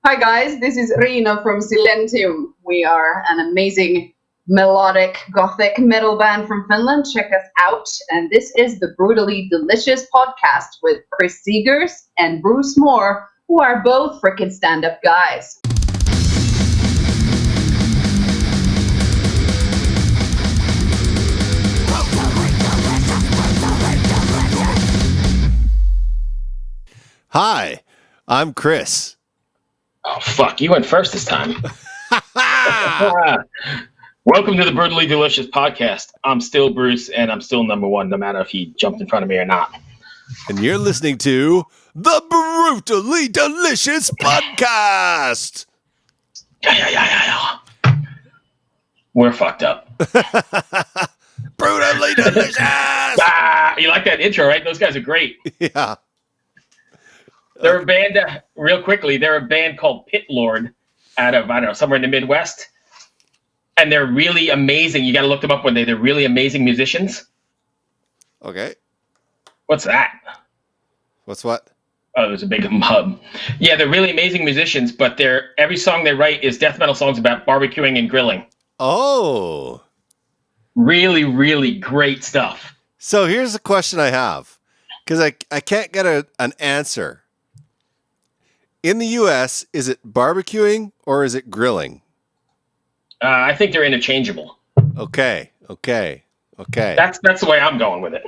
Hi guys, this is Riina from Silentium. We are an amazing melodic gothic metal band from Finland. Check us out. And this is the Brutally Delicious podcast with Chris Seegers and Bruce Moore, who are both frickin' stand-up guys. Hi, I'm Chris. Oh, fuck. You went first this time. Welcome to the Brutally Delicious podcast. I'm still Bruce, and I'm still number one, no matter if he jumped in front of me or not. And you're listening to the Brutally Delicious podcast. Yeah. We're fucked up. Brutally Delicious. You like that intro, right? Those guys are great. Yeah. They're a band, real quickly, they're a band called Pit Lord out of, I don't know, somewhere in the Midwest. And they're really amazing. You got to look them up one day. They're really amazing musicians. Okay. What's that? What's what? Oh, there's a big hub. Yeah, they're really amazing musicians, but every song they write is death metal songs about barbecuing and grilling. Oh. Really, really great stuff. So here's the question I have, because I can't get an answer. In the U.S., is it barbecuing or is it grilling? I think they're interchangeable. Okay. That's the way I'm going with it.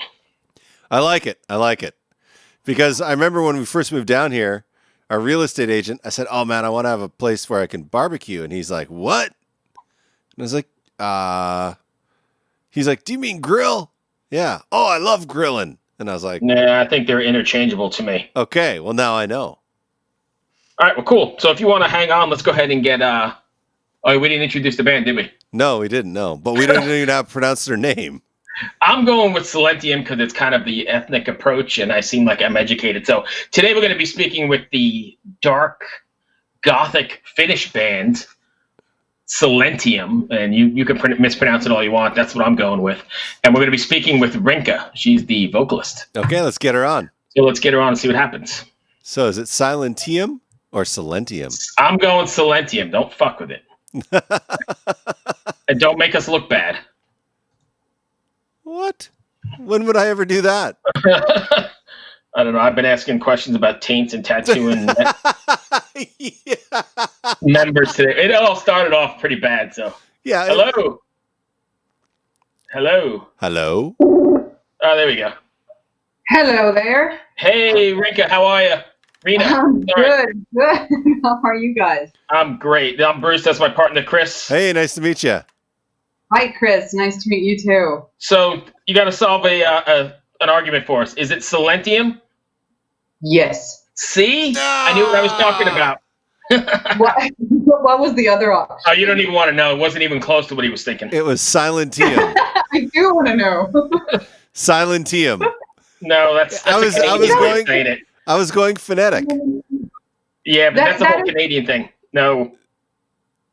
I like it. Because I remember when we first moved down here, our real estate agent, I said, oh man, I want to have a place where I can barbecue. And he's like, what? And I was like, he's like, do you mean grill? Yeah. Oh, I love grilling. And I was like, nah, I think they're interchangeable to me. Okay. Well, now I know. All right. Well, cool. So if you want to hang on, let's go ahead and get, we didn't introduce the band, did we? No, we didn't know, but we don't even have to pronounce their name. I'm going with Silentium because it's kind of the ethnic approach, and I seem like I'm educated. So today we're going to be speaking with the dark gothic Finnish band Silentium, and you can mispronounce it all you want. That's what I'm going with. And we're going to be speaking with Rinkka. She's the vocalist. Okay, let's get her on. So let's get her on and see what happens. So is it Silentium or Silentium? I'm going Silentium. Don't fuck with it. And don't make us look bad. What? When would I ever do that? I don't know. I've been asking questions about taints and tattooing members today. It all started off pretty bad. So yeah. Hello. Oh, there we go. Hello there. Hey, Rinkka, how are you? Riina. I'm good. How are you guys? I'm great. I'm Bruce. That's my partner, Chris. Hey, nice to meet you. Hi, Chris. Nice to meet you too. So you got to solve an argument for us. Is it Silentium? Yes. See? No! I knew what I was talking about. What was the other option? Oh, you don't even want to know. It wasn't even close to what he was thinking. It was Silentium. I do want to know. Silentium. No, that's I was going saying it. I was going phonetic. Yeah, but that's a whole Canadian thing. No.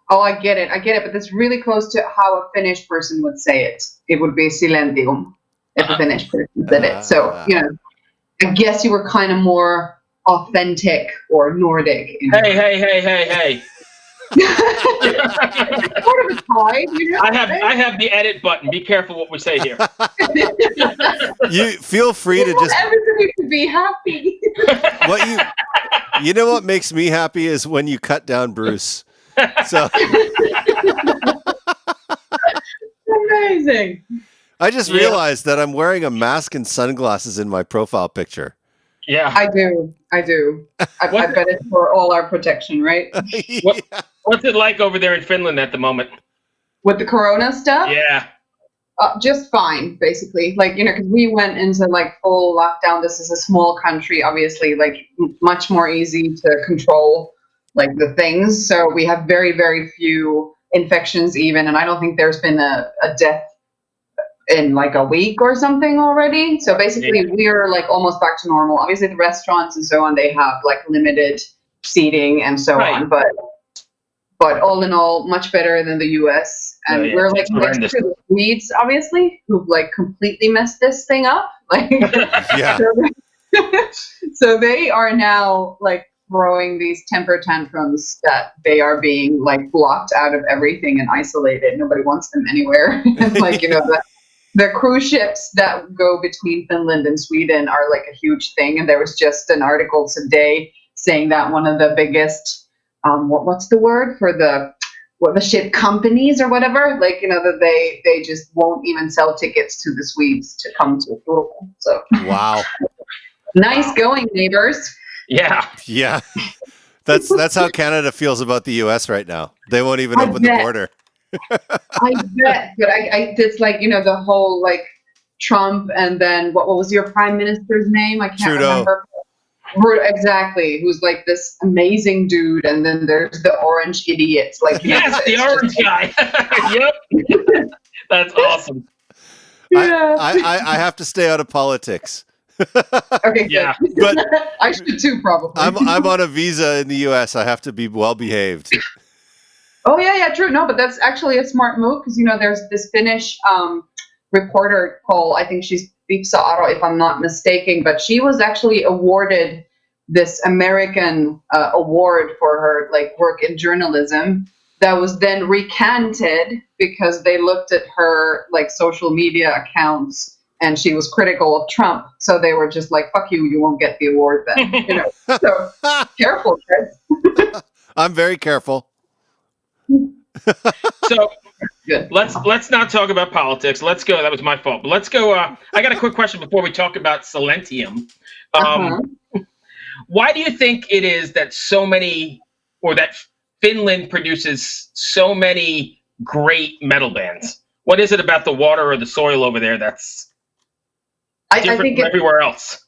Oh, I get it, but that's really close to how a Finnish person would say it. It would be Silentium if a Finnish person said it. So, I guess you were kind of more authentic or Nordic. Hey. Sort of a tie, I have the edit button. Be careful what we say here. You feel free to just everybody to be happy. You know what makes me happy is when you cut down Bruce. So amazing. I just realized that I'm wearing a mask and sunglasses in my profile picture. Yeah, I do. I bet it's for all our protection, right? What's it like over there in Finland at the moment? With the corona stuff? Yeah. Just fine, basically. Because we went into full lockdown. This is a small country, obviously, much more easy to control the things. So we have very, very few infections even, and I don't think there's been a death in a week or something already. So basically we're almost back to normal. Obviously the restaurants and so on, they have limited seating and so on, but all in all, much better than the US. And we're next to the Swedes, obviously, who've completely messed this thing up. Yeah. So they are now throwing these temper tantrums that they are being like blocked out of everything and isolated. Nobody wants them anywhere. And like, the cruise ships that go between Finland and Sweden are like a huge thing. And there was just an article today saying that one of the biggest, what's the word for the ship companies or whatever, like, that they just won't even sell tickets to the Swedes to come to Turku. So Wow. nice going, neighbors. Yeah. Yeah. That's how Canada feels about the US right now. They won't even open the border. I bet, but it's like, the whole like Trump, and then what was your prime minister's name? I can't Trudeau. remember. Exactly, who's like this amazing dude, and then there's the orange idiots, like yes, the orange guy. Yep, that's awesome. Yeah. I have to stay out of politics. Okay, yeah, but I should too, probably. I'm on a visa in the US. I have to be well behaved. Oh yeah, true. No, but that's actually a smart move because there's this Finnish reporter called, I think she's Pizza Aro, if I'm not mistaken, but she was actually awarded this American award for her like work in journalism. That was then recanted because they looked at her like social media accounts and she was critical of Trump. So they were just like, "Fuck you, you won't get the award then." So careful, kids. I'm very careful. So Good. let's not talk about politics. Let's go. That was my fault. But let's go. I got a quick question before we talk about Silentium. Why do you think it is that so many, or that Finland produces so many great metal bands? What is it about the water or the soil over there that's different from everywhere else?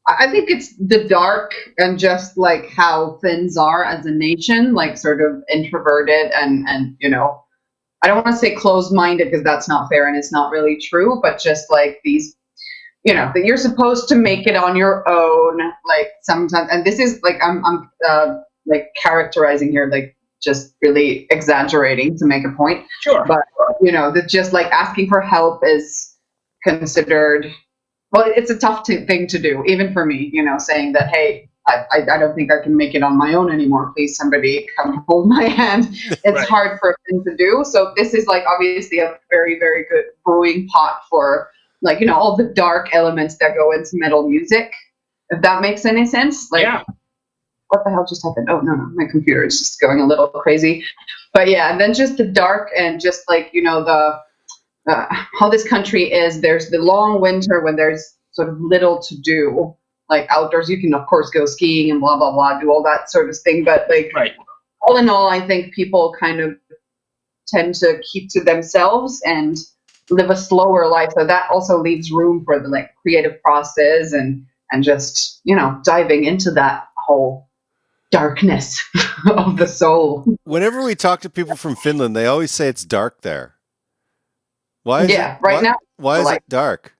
I think it's the dark and just like how Finns are as a nation, like sort of introverted and I don't want to say closed-minded because that's not fair and it's not really true, but just like these, that you're supposed to make it on your own, like sometimes, and this is like, I'm like characterizing here, like just really exaggerating to make a point. Sure. But, that just like asking for help is considered, well, it's a tough thing to do, even for me, saying that, hey, I don't think I can make it on my own anymore. Please, somebody come hold my hand. It's Right. hard for a thing to do. So this is like obviously a very, very good brewing pot for like, all the dark elements that go into metal music, if that makes any sense. Like, Yeah. what the hell just happened? Oh, no, my computer is just going a little crazy. But yeah, and then just the dark and just like, the how this country is, there's the long winter when there's sort of little to do. Like outdoors, you can of course go skiing and blah blah blah, do all that sort of thing. But like, Right. all in all, I think people kind of tend to keep to themselves and live a slower life. So that also leaves room for the like creative process and just diving into that whole darkness of the soul. Whenever we talk to people from Finland, they always say it's dark there. Why is Yeah, it, right now, Why is like- it dark?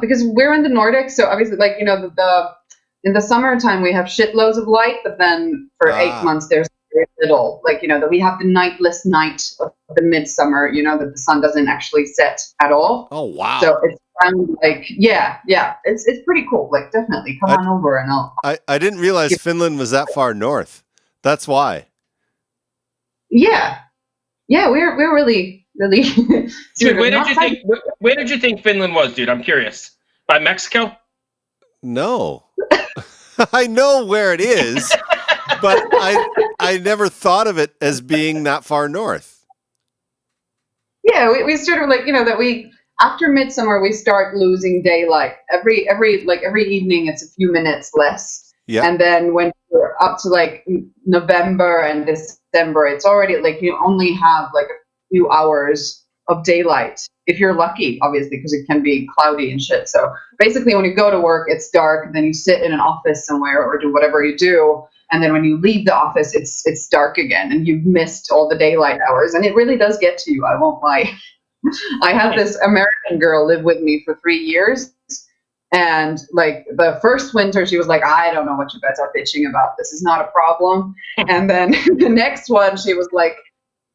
Because we're in the Nordics, so obviously, like the in the summertime we have shitloads of light, but then for 8 months there's very little. Like that we have the nightless night of the midsummer. That the sun doesn't actually set at all. Oh wow! So it's like yeah, it's pretty cool. Like definitely come on over and I didn't realize Finland was that far north. That's why. Yeah, we're really. Dude, where did you think Finland was, dude? I'm curious. By Mexico? No. I know where it is, but I never thought of it as being that far north. Yeah, we sort of like, that we, after midsummer, we start losing daylight. Every evening, it's a few minutes less. Yeah. And then when we're up to like November and December, it's already like you only have like a few hours of daylight if you're lucky, obviously, because it can be cloudy and shit. So basically when you go to work, it's dark, and then you sit in an office somewhere or do whatever you do, and then when you leave the office, it's dark again and you've missed all the daylight hours, and it really does get to you, I won't lie. I had this American girl live with me for 3 years, and like the first winter she was like, I don't know what you guys are bitching about, this is not a problem. And then the next one she was like,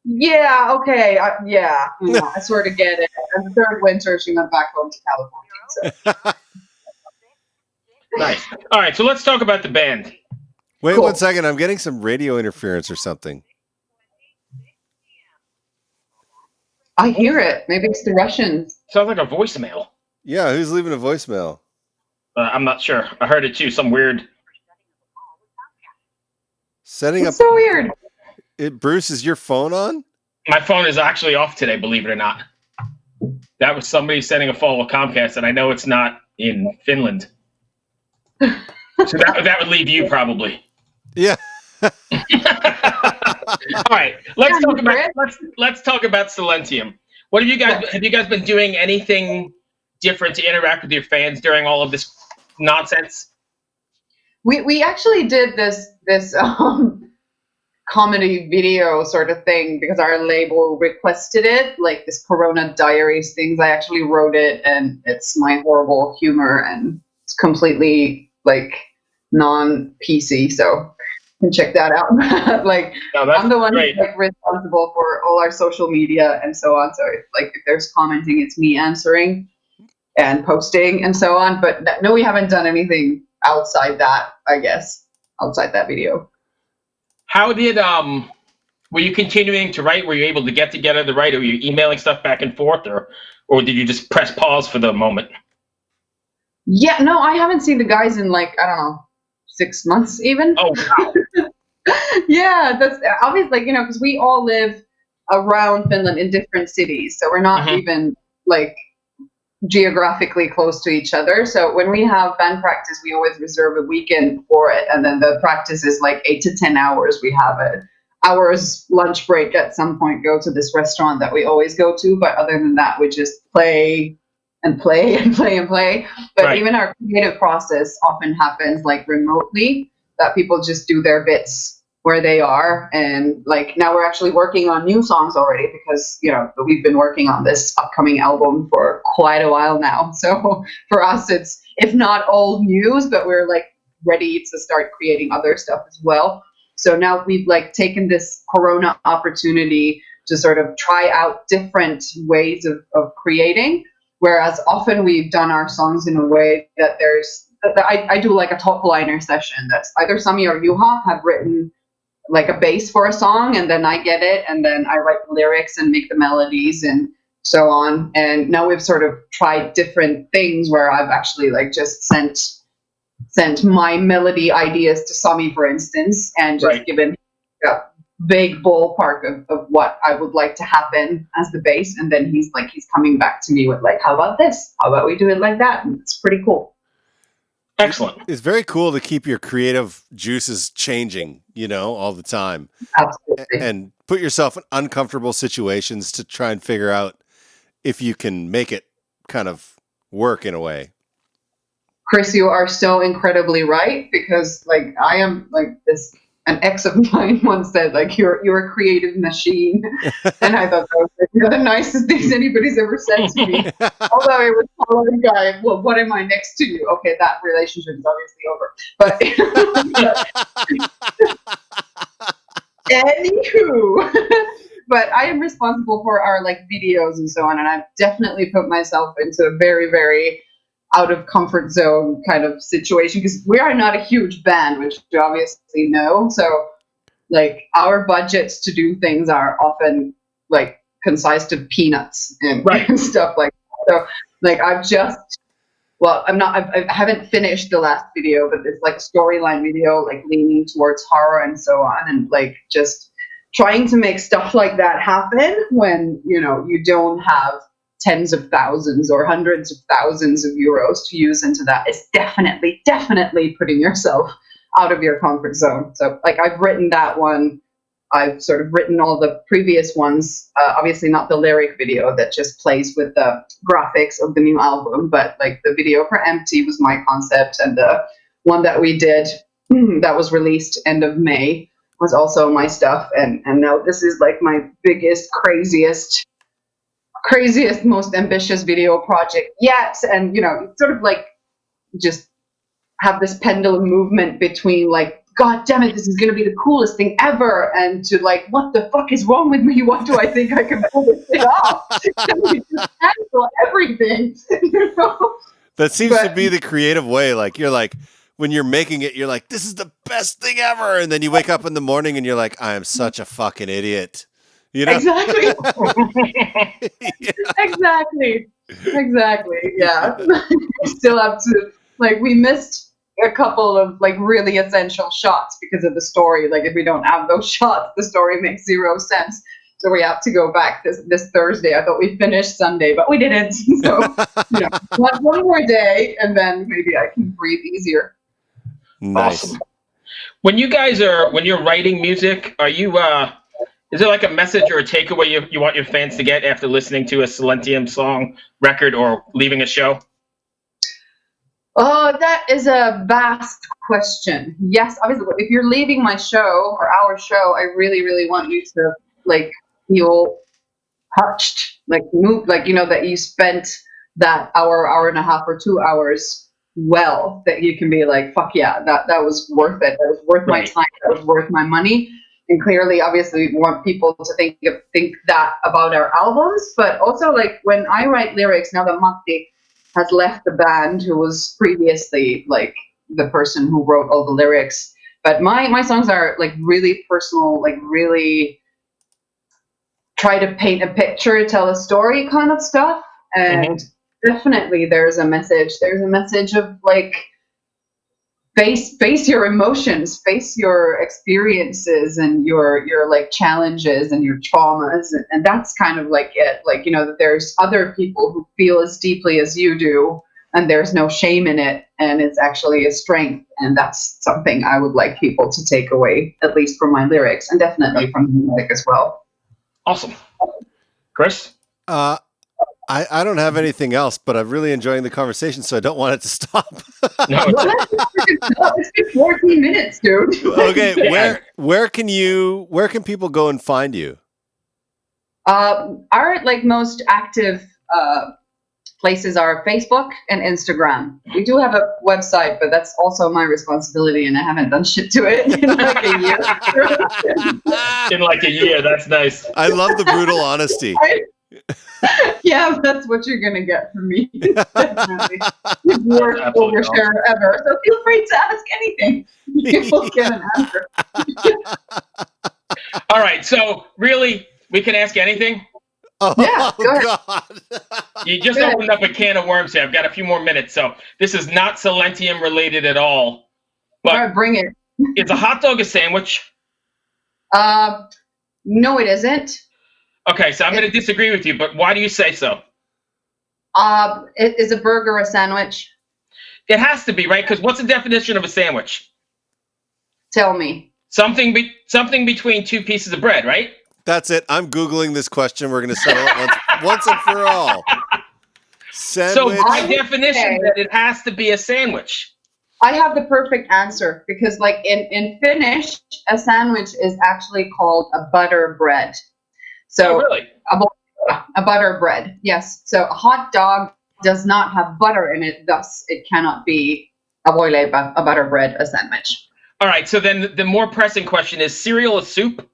yeah, okay, I sort of get it. And the third winter, she went back home to California. So. Nice. All right, so let's talk about the band. Wait Cool. 1 second. I'm getting some radio interference or something. I hear it. Maybe it's the Russians. Sounds like a voicemail. Yeah, who's leaving a voicemail? I'm not sure. I heard it too. Some weird. Setting up. It's so weird. Bruce, is your phone on? My phone is actually off today, believe it or not. That was somebody sending a phone with Comcast, and I know it's not in Finland. So that would leave you probably. Yeah. All right, let's talk about Silentium. What have you guys been doing? Anything different to interact with your fans during all of this nonsense? We actually did this comedy video sort of thing because our label requested it, like this Corona Diaries things. I actually wrote it, and it's my horrible humor, and it's completely like non-PC, so you can check that out. Like, I'm the one who's like responsible for all our social media and so on. So if there's commenting, it's me answering and posting and so on. But no, we haven't done anything outside that, I guess, outside that video. How did were you continuing to write? Were you able to get together to write, or were you emailing stuff back and forth, or did you just press pause for the moment? Yeah, no, I haven't seen the guys in like, I don't know, 6 months even. Oh, wow. Yeah, that's obviously, because we all live around Finland in different cities, so we're not even like geographically close to each other. So when we have band practice, we always reserve a weekend for it, and then the practice is like 8 to 10 hours. We have an hour's lunch break at some point, go to this restaurant that we always go to, but other than that, we just play and play and play and play. But even our creative process often happens like remotely, that people just do their bits where they are. And like now we're actually working on new songs already because, we've been working on this upcoming album for quite a while now. So for us, it's, if not old news, but we're like ready to start creating other stuff as well. So now we've like taken this Corona opportunity to sort of try out different ways of creating. Whereas often we've done our songs in a way that I do like a top liner session that's either Sami or Juha have written like a bass for a song, and then I get it, and then I write the lyrics and make the melodies and so on. And now we've sort of tried different things where I've actually like just sent my melody ideas to Sami, for instance, and just given a vague ballpark of what I would like to happen as the bass, and then he's coming back to me with like, how about this? How about we do it like that? And it's pretty cool. Excellent. It's very cool to keep your creative juices changing, all the time. Absolutely. And put yourself in uncomfortable situations to try and figure out if you can make it kind of work in a way. Chris, you are so incredibly right, because like I am like this. An ex of mine once said, like, you're a creative machine. And I thought that was like, the nicest things anybody's ever said to me. Although it was following guy, well, what am I next to you? Okay, that relationship is obviously over. But anywho, but I am responsible for our like videos and so on, and I've definitely put myself into a very, very out of comfort zone kind of situation, because we are not a huge band, which you obviously know. So like our budgets to do things are often like concise of peanuts and stuff like that. So like I haven't finished the last video, but it's like a storyline video, like leaning towards horror and so on, and like just trying to make stuff like that happen when, you don't have tens of thousands or hundreds of thousands of euros to use into that. It's definitely putting yourself out of your comfort zone. So like I've written that one. I've sort of written all the previous ones, obviously not the lyric video that just plays with the graphics of the new album, but like the video for Empty was my concept, and the one that we did that was released end of May was also my stuff. And now this is like my biggest, craziest, most ambitious video project yet. And, sort of like just have this pendulum movement between like, God damn it, this is going to be the coolest thing ever, and to like, what the fuck is wrong with me? What do I think I can pull this thing off? Can we just cancel everything? That seems to But- be the creative way. Like you're like, when you're making it, you're like, this is the best thing ever. And then you wake up in the morning and you're like, I am such a fucking idiot. You know? Exactly. Yeah. Exactly. Yeah. We still have to, like, we missed a couple of like really essential shots because of the story. Like, if we don't have those shots, the story makes zero sense. So we have to go back this Thursday. I thought we finished Sunday, but we didn't. So, one more day, and then maybe I can breathe easier. Nice. Awesome. When you're writing music, are you is there like a message or a takeaway you want your fans to get after listening to a Silentium song, record, or leaving a show? Oh, that is a vast question. Yes, obviously, if you're leaving my show or our show, I really, really want you to like feel touched, like move, like that you spent that hour and a half, or 2 hours well. That you can be like, fuck yeah, that was worth it. That was worth my Right. time. That was worth my money. And clearly, obviously, we want people to think that about our albums, but also like when I write lyrics now that Matti has left the band, who was previously like the person who wrote all the lyrics. But my songs are like really personal, like really try to paint a picture, tell a story kind of stuff. And definitely there's a message. There's a message of like face your emotions, face your experiences and your like challenges and your traumas, and that's kind of like it. Like that there's other people who feel as deeply as you do, and there's no shame in it, and it's actually a strength, and that's something I would like people to take away, at least from my lyrics, and definitely from the music as well. Awesome. Chris? I don't have anything else, but I'm really enjoying the conversation, so I don't want it to stop. No. It's been 14 minutes, dude. Okay, Yeah. where can people go and find you? Our like most active places are Facebook and Instagram. We do have a website, but that's also my responsibility, and I haven't done shit to it in like a year. In like a year, that's nice. I love the brutal honesty. Yeah, that's what you're gonna get from me. Definitely. Worst Absolutely overshare ever. So feel free to ask anything. You will get an answer. All right, so really, we can ask anything? Oh, Yeah, go ahead. God. You just Good. opened up a can of worms here. I've got a few more minutes, so this is not Silentium related at all. All But right, bring it. is a hot dog a sandwich? No, it isn't. Okay, so I'm going to disagree with you, but why do you say so? Is a burger a sandwich? It has to be, right? Because what's the definition of a sandwich? Tell me. Something between two pieces of bread, right? That's it. I'm Googling this question. We're going to settle it once and for all. So Sandwich. by I would definition, say- that it has to be a sandwich. I have the perfect answer, because like in Finnish, a sandwich is actually called a butter bread. So Oh, really? a butter bread, yes. So a hot dog does not have butter in it, thus it cannot be a voileipä, a butter bread, a sandwich. All right, so then the more pressing question is cereal a soup?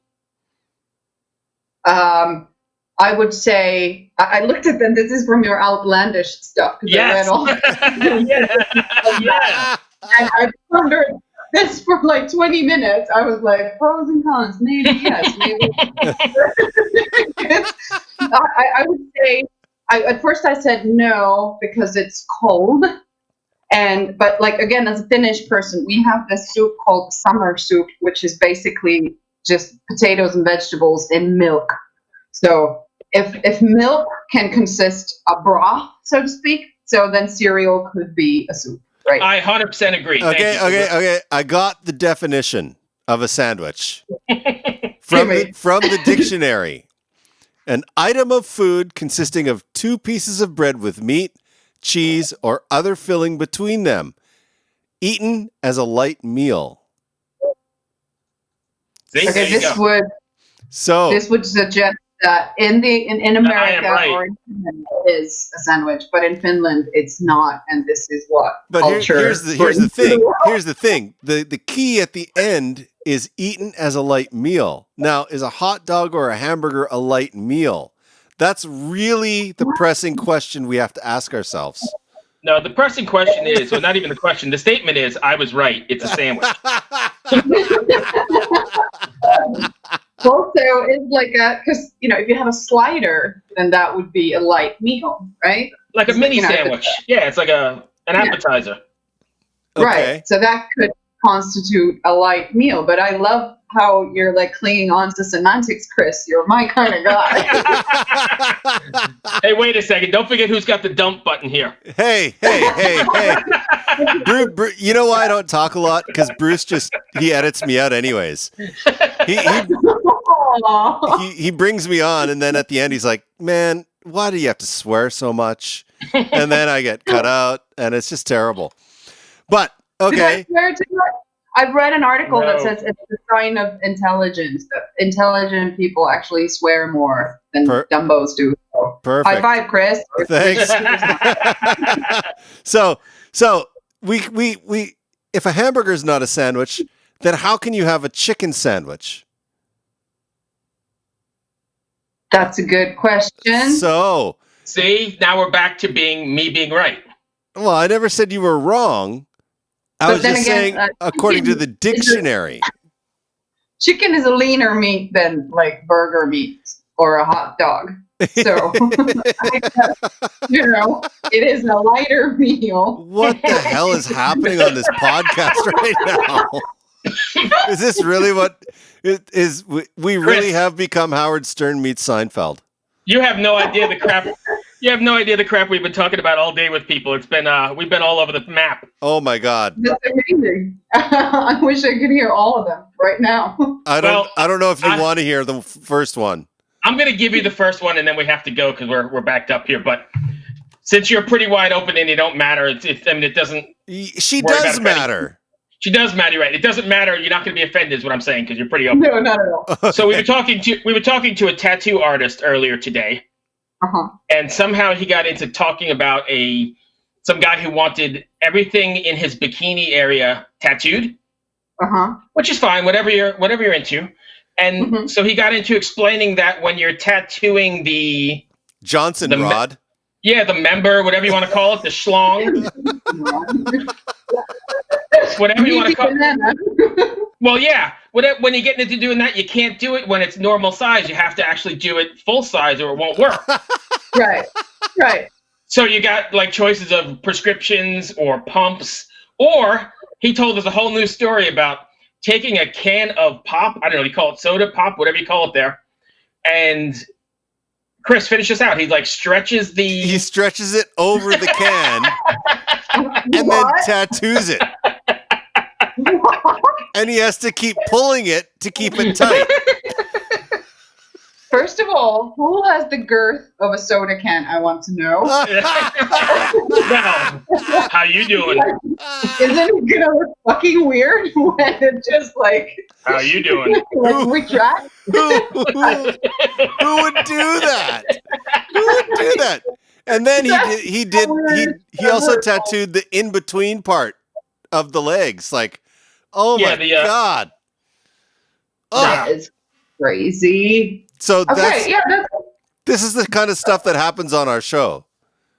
I would say I looked at them. This is from your outlandish stuff. 'Cause I Yes. read all, Yeah. and I pondered this for like 20 minutes. I was like, pros and cons, maybe yes, maybe. I would say, at first I said no because it's cold. But like, again, as a Finnish person, we have this soup called summer soup, which is basically just potatoes and vegetables in milk. So if milk can consist of broth, so to speak, so then cereal could be a soup, right? I 100% agree. Thank you. Okay. I got the definition of a sandwich Give me. from the dictionary. An item of food consisting of two pieces of bread with meat, cheese, or other filling between them, eaten as a light meal. See, there Okay, you this go. would suggest that in America right. or in Finland it is a sandwich, but in Finland it's not, and this is what But culture. here's the thing. Here's the thing. The key at the end is eaten as a light meal. Now, is a hot dog or a hamburger a light meal? That's really the pressing question we have to ask ourselves. No, the pressing question is, or not even the question, the statement is, I was right. It's a sandwich. Also, it's like because if you have a slider, then that would be a light meal, right? Like a It's mini like, sandwich. Yeah, it's like an appetizer. Okay. Right. So that could constitute a light meal. But I love how you're like clinging on to semantics, Chris. You're my kind of guy. Hey, wait a second. Don't forget who's got the dump button here. Hey. Bruce, you know why I don't talk a lot? Because Bruce he edits me out anyways. He brings me on, and then at the end he's like, man, why do you have to swear so much? And then I get cut out, and it's just terrible. But, okay. I've read an article that says it's a sign of intelligence. That intelligent people actually swear more than dumbos do. So, Perfect. High five, Chris. Thanks. So we if a hamburger is not a sandwich, then how can you have a chicken sandwich? That's a good question. So, see, now we're back to me being right. Well, I never said you were wrong. I was just saying, according to the dictionary. Chicken is a leaner meat than like burger meat or a hot dog. So, it is a lighter meal. What the hell is happening on this podcast right now? Is this really what it is? We really have become Howard Stern meets Seinfeld. You have no idea the crap. You have no idea the crap we've been talking about all day with people. It's been we've been all over the map. Oh my God. That's amazing. I wish I could hear all of them right now. I don't know if you want to hear the first one. I'm going to give you the first one, and then we have to go because we're backed up here. But since you're pretty wide open and you don't matter, it doesn't. She does matter. She does matter, right? It doesn't matter. You're not going to be offended, is what I'm saying, because you're pretty open. No, not at all. Okay. So we were talking to a tattoo artist earlier today, and somehow he got into talking about some guy who wanted everything in his bikini area tattooed, which is fine, whatever you're into. And so he got into explaining that when you're tattooing the Johnson rod. The member, whatever you want to call it, the schlong. Whatever you want to call it. Well, yeah. When you get into doing that, you can't do it when it's normal size. You have to actually do it full size or it won't work. Right. So you got like choices of prescriptions or pumps. Or he told us a whole new story about taking a can of pop. I don't know, you call it soda, pop, whatever you call it there. And Chris, finish this out. He stretches it over the can and then tattoos it. And he has to keep pulling it to keep it tight. First of all, who has the girth of a soda can? I want to know. Now, how you doing? Isn't it gonna look fucking weird when it just like? How you doing? Retract? Who would do that? Who would do that? And then he also tattooed the in between part of the legs. Like, oh my God. That is crazy. So this is the kind of stuff that happens on our show.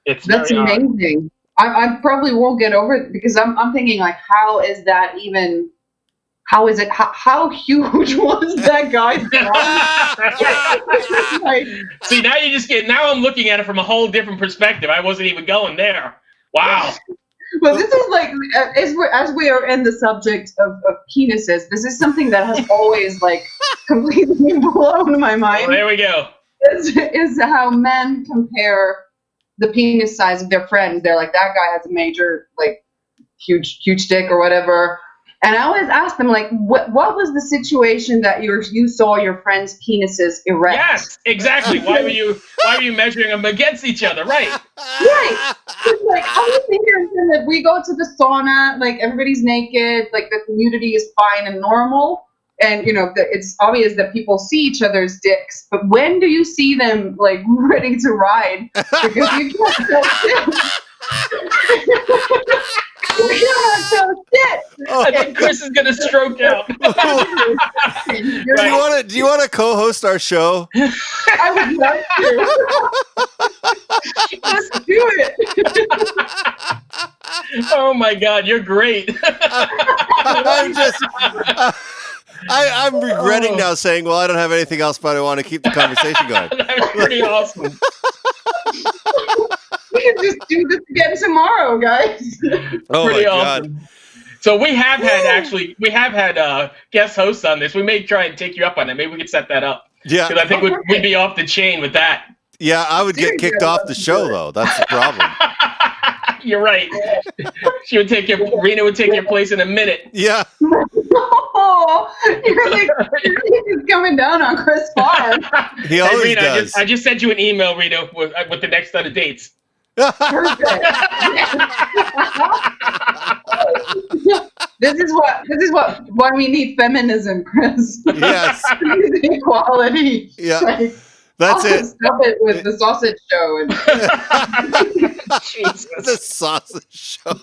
That's amazing. I probably won't get over it because I'm thinking like, how is that even? How is it? How huge was that guy? See, now you just now I'm looking at it from a whole different perspective. I wasn't even going there. Wow. Well, this is like, as we are in the subject of penises, this is something that has always like completely blown my mind. Well, there we go. Is how men compare the penis size of their friends. They're like, that guy has a major, like, huge dick or whatever. And I always ask them, like, what was the situation that you saw your friends' penises erect? Yes, exactly. Why were you measuring them against each other? Right. Right. Like, I was thinking that we go to the sauna, like, everybody's naked, like, the nudity is fine and normal. And, it's obvious that people see each other's dicks. But when do you see them, like, ready to ride? Because you can't tell shit. I think Chris is gonna stroke out. Do you want to co-host our show? I would love Let's do it. Oh my God, you're great. I'm just. I'm regretting now saying, well, I don't have anything else, but I want to keep the conversation going. That's pretty awesome. We can just do this again tomorrow, guys. Oh Pretty my God. awesome. So we have had guest hosts on this. We may try and take you up on that. Maybe we could set that up. Yeah. Because I think we'd be off the chain with that. Yeah, I would get kicked off the show, though. That's the problem. You're right. Riina would take your place in a minute. Yeah. Oh, you're like you're coming down on Chris Farr. He always Riina, does. I just sent you an email, Riina, with the next set of dates. Perfect. This is why we need feminism, Chris. Yes. Equality. Yeah. Like, That's it. Stop it with the sausage show. And Jesus. The sausage show.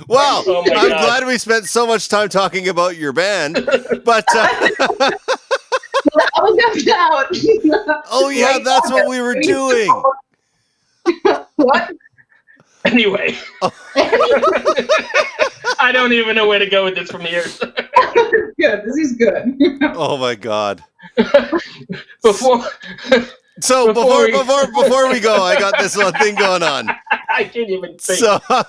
Well, Oh my I'm God. glad we spent so much time talking about your band, but I was left out. oh yeah, Wait, that's what we were doing. What? Anyway. I don't even know where to go with this from here. Good. This is good. Oh my God. Before So Before before we go, I got this one thing going on. I can't even think. So I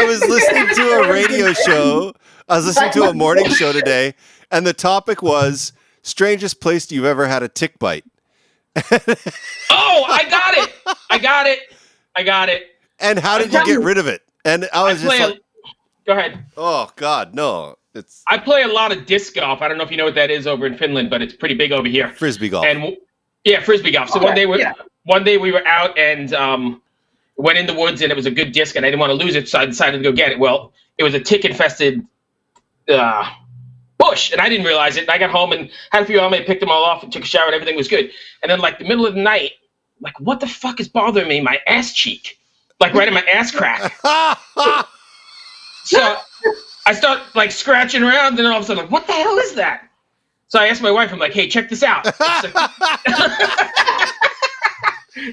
was listening to a radio show. I was listening to a morning show today, and the topic was strangest place you've ever had a tick bite. Oh, I got it. And how did you get rid of it? And I was just like, go ahead. oh God, no. It's I play a lot of disc golf. I don't know if you know what that is over in Finland, but it's pretty big over here. frisbee golf. And frisbee golf. So one day we were out and went in the woods, and it was a good disc, and I didn't want to lose it, so I decided to go get it. Well, it was a tick-infested bush, and I didn't realize it. And I got home and had a few on me, picked them all off, and took a shower, and everything was good. And then, like, the middle of the night, like, what the fuck is bothering me? My ass cheek. Like, right in my ass crack. So I start, like, scratching around, and all of a sudden, like, what the hell is that? So I asked my wife, I'm like, hey, check this out.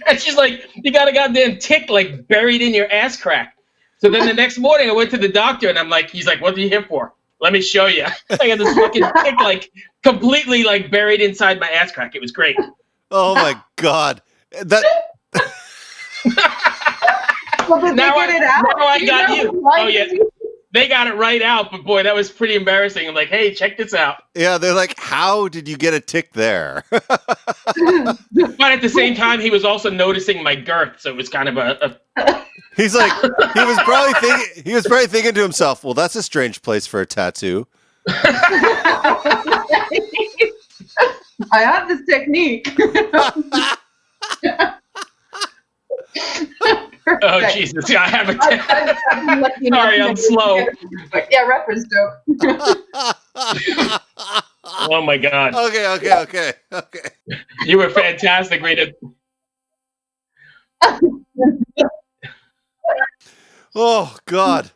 And she's like, you got a goddamn tick, like, buried in your ass crack. So then the next morning, I went to the doctor, and he's like, what are you here for? Let me show you. I got this fucking tick, like, completely, like, buried inside my ass crack. It was great. Oh my God. That Well, did Now they get it out? now I got know, you. why Oh, yeah. did you- They got it right out, but boy, that was pretty embarrassing. I'm like, hey, check this out. yeah, they're like, how did you get a tick there? But at the same time, he was also noticing my girth, so it was kind of a He's like, he was probably thinking to himself, well, that's a strange place for a tattoo. I have this technique. oh Jesus, yeah, I have a Sorry, I'm slow. Yeah, reference joke. Oh my God, Okay. you were fantastic, Rita. Oh God.